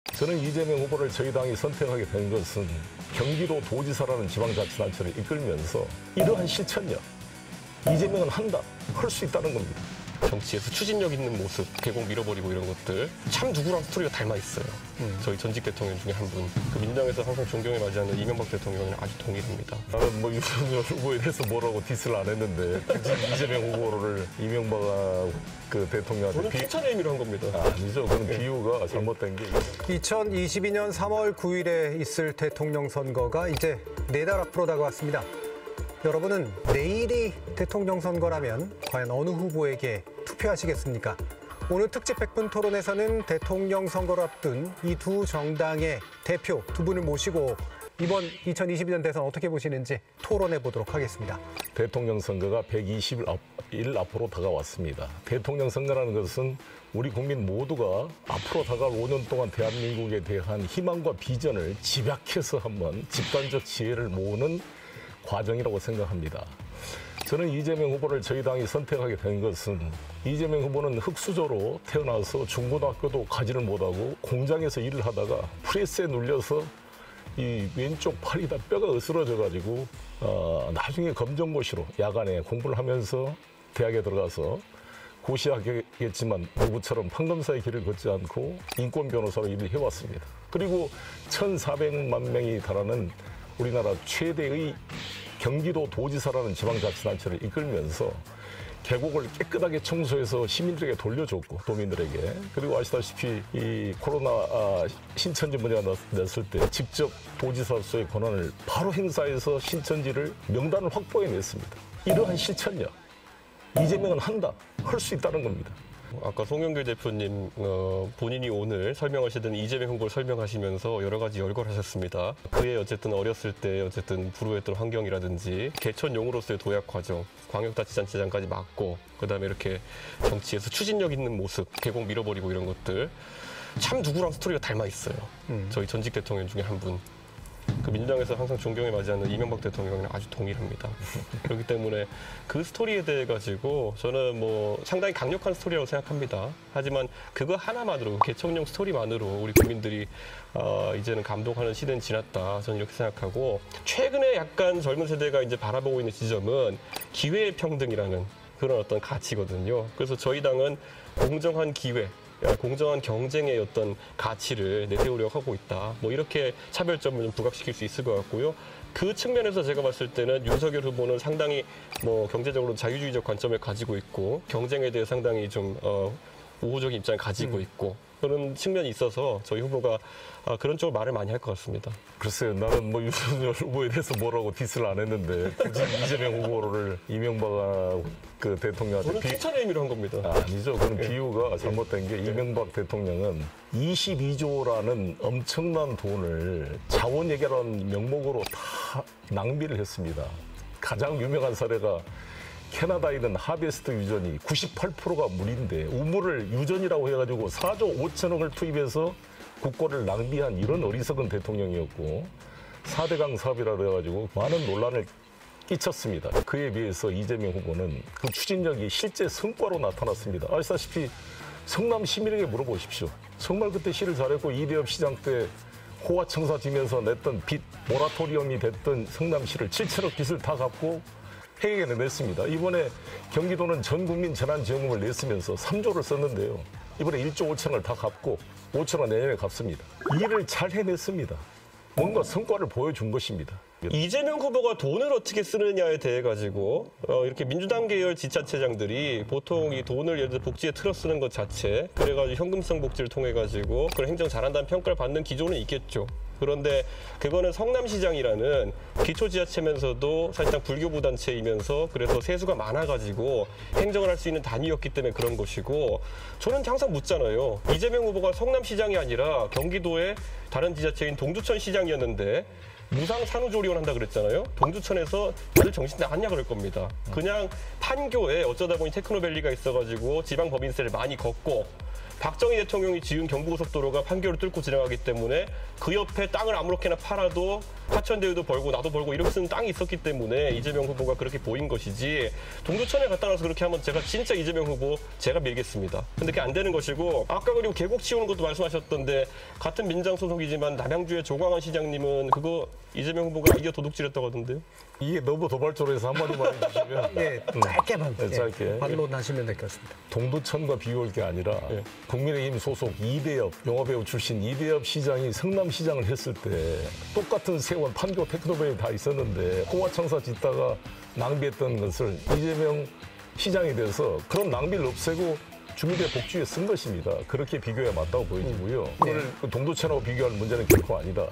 저는 이재명 후보를 저희 당이 선택하게 된 것은 경기도 도지사라는 지방자치단체를 이끌면서 이러한 실천력, 이재명은 한다, 할 수 있다는 겁니다. 정치에서 추진력 있는 모습, 계곡 밀어버리고 이런 것들 참 누구랑 스토리가 닮아 있어요. 저희 전직 대통령 중에 한 분. 그 민주당에서 항상 존경에 맞이하는 이명박 대통령은 아주 동일합니다. 나는 뭐 윤석열 후보에 대해서 뭐라고 디스를 안 했는데 굳이 이재명 후보를 이명박 그 대통령한테 칭찬의 의미로 한 겁니다. 아니죠. 그건 비유가 잘못된 게. 2022년 3월 9일에 있을 대통령 선거가 이제 4달 앞으로 다가왔습니다. 여러분은 내일이 대통령 선거라면 과연 어느 후보에게 투표하시겠습니까? 오늘 특집 100분 토론에서는 대통령 선거를 앞둔 이 두 정당의 대표 두 분을 모시고 이번 2022년 대선 어떻게 보시는지 토론해 보도록 하겠습니다. 대통령 선거가 120일 앞으로 다가왔습니다. 대통령 선거라는 것은 우리 국민 모두가 앞으로 다가올 5년 동안 대한민국에 대한 희망과 비전을 집약해서 한번 집단적 지혜를 모으는 과정이라고 생각합니다. 저는 이재명 후보를 저희 당이 선택하게 된 것은 이재명 후보는 흙수저로 태어나서 중고등학교도 가지를 못하고 공장에서 일을 하다가 프레스에 눌려서 이 왼쪽 팔이 다 뼈가 으스러져가지고 나중에 검정고시로 야간에 공부를 하면서 대학에 들어가서 고시하겠지만 누구처럼 판검사의 길을 걷지 않고 인권 변호사로 일을 해왔습니다. 그리고 1,400만 명이 달하는 우리나라 최대의 경기도 도지사라는 지방자치단체를 이끌면서 계곡을 깨끗하게 청소해서 시민들에게 돌려줬고 도민들에게 그리고 아시다시피 이 코로나 신천지 문제가 났을 때 직접 도지사로서의 권한을 바로 행사해서 신천지를 명단을 확보해냈습니다. 이러한 실천력, 이재명은 한다, 할 수 있다는 겁니다. 아까 송영길 대표님 본인이 오늘 설명하시던 이재명 후보를 설명하시면서 여러 가지 열거하셨습니다. 그의 어쨌든 어렸을 때 어쨌든 불우했던 환경이라든지 개천용으로서의 도약 과정, 광역자치단체장까지 맡고 그다음에 이렇게 정치에서 추진력 있는 모습, 계곡 밀어버리고 이런 것들 참 누구랑 스토리가 닮아 있어요. 저희 전직 대통령 중에 한 분. 그 민주당에서 항상 존경에 맞이하는 이명박 대통령은 아주 동일합니다. 그렇기 때문에 그 스토리에 대해 가지고 저는 뭐 상당히 강력한 스토리라고 생각합니다. 하지만 그거 하나만으로 개천용 스토리만으로 우리 국민들이 이제는 감동하는 시대는 지났다. 저는 이렇게 생각하고 최근에 약간 젊은 세대가 이제 바라보고 있는 지점은 기회의 평등이라는 그런 어떤 가치거든요. 그래서 저희 당은 공정한 기회, 공정한 경쟁의 어떤 가치를 내세우려고 하고 있다. 뭐 이렇게 차별점을 좀 부각시킬 수 있을 것 같고요. 그 측면에서 제가 봤을 때는 윤석열 후보는 상당히 뭐 경제적으로 자유주의적 관점을 가지고 있고 경쟁에 대해 상당히 좀 우호적인 입장을 가지고 있고 그런 측면이 있어서 저희 후보가 그런 쪽으로 말을 많이 할 것 같습니다. 글쎄요, 나는 뭐 윤석열 후보에 대해서 뭐라고 디스를 안 했는데 굳이 이재명 후보를 이명박 그 대통령한테 칭찬의 의미로 한 겁니다. 아니죠. 그건 비유가 잘못된 게 이명박 대통령은 22조라는 엄청난 돈을 자원예결한 명목으로 다 낭비를 했습니다. 가장 유명한 사례가 캐나다에 있는 하베스트 유전이 98%가 물인데 우물을 유전이라고 해가지고 4조 5천억을 투입해서 국고를 낭비한 이런 어리석은 대통령이었고 4대강 사업이라 그래가지고 많은 논란을 끼쳤습니다. 그에 비해서 이재명 후보는 그 추진력이 실제 성과로 나타났습니다. 아시다시피 성남 시민에게 물어보십시오. 정말 그때 시를 잘했고 이대엽 시장 때 호화청사 지면서 냈던 빚 모라토리엄이 됐던 성남시를 7천억 빚을 다 갚고 해결해 냈습니다. 이번에 경기도는 전 국민 재난지원금을 냈으면서 3조를 썼는데요. 이번에 1조 5천을 다 갚고 5천원 내년에 갚습니다. 일을 잘 해냈습니다. 뭔가 성과를 보여준 것입니다. 이재명 후보가 돈을 어떻게 쓰느냐에 대해 가지고 이렇게 민주당 계열 지자체장들이 보통 이 돈을 예를 들어 복지에 틀어 쓰는 것 자체 그래가지고 현금성 복지를 통해 가지고 그런 행정 잘한다는 평가를 받는 기조는 있겠죠. 그런데 그거는 성남시장이라는 기초지자체면서도 사실상 불교부 단체이면서 그래서 세수가 많아가지고 행정을 할 수 있는 단위였기 때문에 그런 것이고 저는 항상 묻잖아요. 이재명 후보가 성남시장이 아니라 경기도의 다른 지자체인 동두천 시장이었는데 무상 산후조리원 한다 그랬잖아요. 동두천에서 다들 정신 나갔냐 그럴 겁니다. 그냥 판교에 어쩌다 보니 테크노밸리가 있어가지고 지방법인세를 많이 걷고 박정희 대통령이 지은 경부고속도로가 판교를 뚫고 지나가기 때문에 그 옆에 땅을 아무렇게나 팔아도 화천대유도 벌고 나도 벌고 이렇게 쓰는 땅이 있었기 때문에 이재명 후보가 그렇게 보인 것이지 동두천에 갖다 놔서 그렇게 하면 제가 진짜 이재명 후보 제가 밀겠습니다. 근데 그게 안 되는 것이고 아까 그리고 계곡 치우는 것도 말씀하셨던데 같은 민주당 소속이지만 남양주의 조광환 시장님은 그거 이재명 후보가 이겨 도둑질했다고 하던데요. 이게 너무 도발적으로 해서 한마디만 해주시면 예, 짧게만 네, 짧게. 반론하시면 될 것 같습니다. 동두천과 비교할 게 아니라 국민의힘 소속 이대엽, 영화배우 출신 이대엽 시장이 성남시장을 했을 때 똑같은 세원 판교 테크노밸리 다 있었는데 호화청사 짓다가 낭비했던 것을 이재명 시장이 돼서 그런 낭비를 없애고 주민들의 복지에 쓴 것입니다. 그렇게 비교해야 맞다고 보여지고요. 그걸 동두천하고 비교할 문제는 결코 아니다.